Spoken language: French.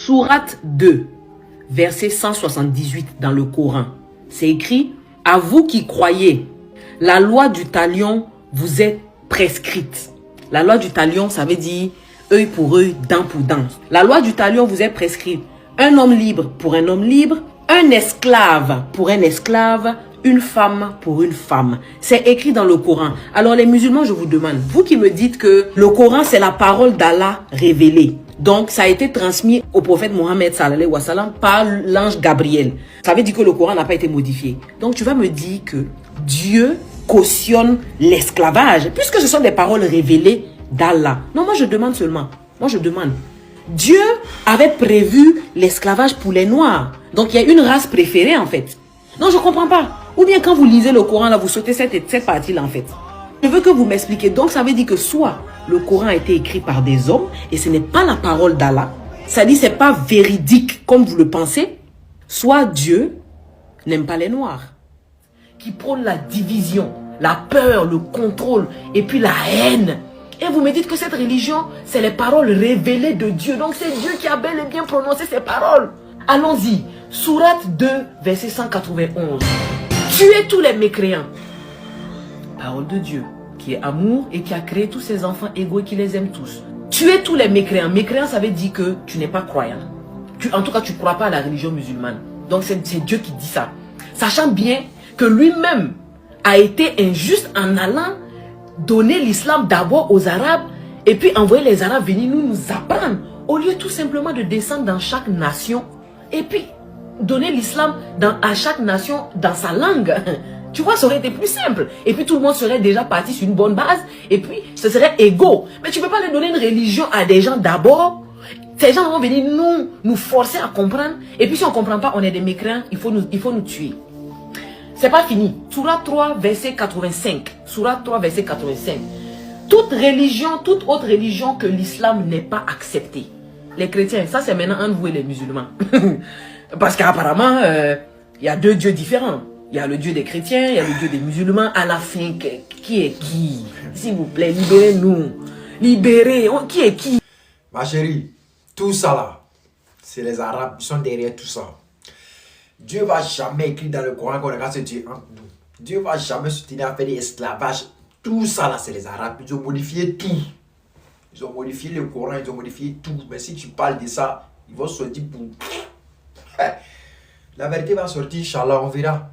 Sourate 2, verset 178 dans le Coran. C'est écrit, à vous qui croyez, la loi du talion vous est prescrite. La loi du talion, ça veut dire œil pour œil, dent pour dent. La loi du talion vous est prescrite. Un homme libre pour un homme libre, un esclave pour un esclave, une femme pour une femme. C'est écrit dans le Coran. Alors les musulmans, je vous demande, vous qui me dites que le Coran c'est la parole d'Allah révélée. Donc ça a été transmis au prophète Mohammed sallallahu alayhi wa sallam par l'ange Gabriel. Ça veut dire que le Coran n'a pas été modifié. Donc tu vas me dire que Dieu cautionne l'esclavage puisque ce sont des paroles révélées d'Allah. Non, moi je demande seulement. Moi je demande. Dieu avait prévu l'esclavage pour les Noirs. Donc il y a une race préférée en fait. Non, je ne comprends pas. Ou bien quand vous lisez le Coran, là, vous sautez cette partie-là en fait. Je veux que vous m'expliquiez. Donc ça veut dire que soit le Coran a été écrit par des hommes et ce n'est pas la parole d'Allah. Ça dit c'est pas véridique comme vous le pensez. Soit Dieu n'aime pas les Noirs. Qui prône la division, la peur, le contrôle et puis la haine. Et vous me dites que cette religion, c'est les paroles révélées de Dieu. Donc c'est Dieu qui a bel et bien prononcé ces paroles. Allons-y. Sourate 2, verset 191. Tuez tous les mécréants. Parole de Dieu, qui est amour et qui a créé tous ses enfants égaux et qui les aime tous. Tuez tous les mécréants. Mécréant, ça veut dire que tu n'es pas croyant. En tout cas, tu ne crois pas à la religion musulmane. Donc c'est Dieu qui dit ça. Sachant bien que lui-même a été injuste en allant donner l'islam d'abord aux Arabes et puis envoyer les Arabes venir nous apprendre au lieu tout simplement de descendre dans chaque nation et puis donner l'islam à chaque nation dans sa langue. Tu vois, ça aurait été plus simple. Et puis tout le monde serait déjà parti sur une bonne base et puis ce serait égaux. Mais tu ne peux pas leur donner une religion à des gens d'abord. Ces gens vont venir nous forcer à comprendre. Et puis si on ne comprend pas, on est des mécréants, il faut nous tuer. C'est pas fini. Sourate 3, verset 85. Sourate 3, verset 85. Toute autre religion que l'islam n'est pas acceptée. Les chrétiens, ça c'est maintenant entre vous et les musulmans. Parce qu'apparemment, il y a deux dieux différents. Il y a le Dieu des chrétiens, il y a le Dieu des musulmans. À la fin, qui est qui? S'il vous plaît, libérez-nous. Libérez. Qui est qui? Ma chérie, tout ça là, c'est les Arabes qui sont derrière tout ça. Dieu ne va jamais écrire dans le Coran qu'on regarde ce Dieu entre nous. Dieu ne va jamais se tenir à faire des esclavages. Tout ça là, c'est les Arabes. Ils ont modifié tout. Ils ont modifié le Coran, ils ont modifié tout. Mais si tu parles de ça, ils vont sortir pour... La vérité va sortir, Inch'Allah, on verra.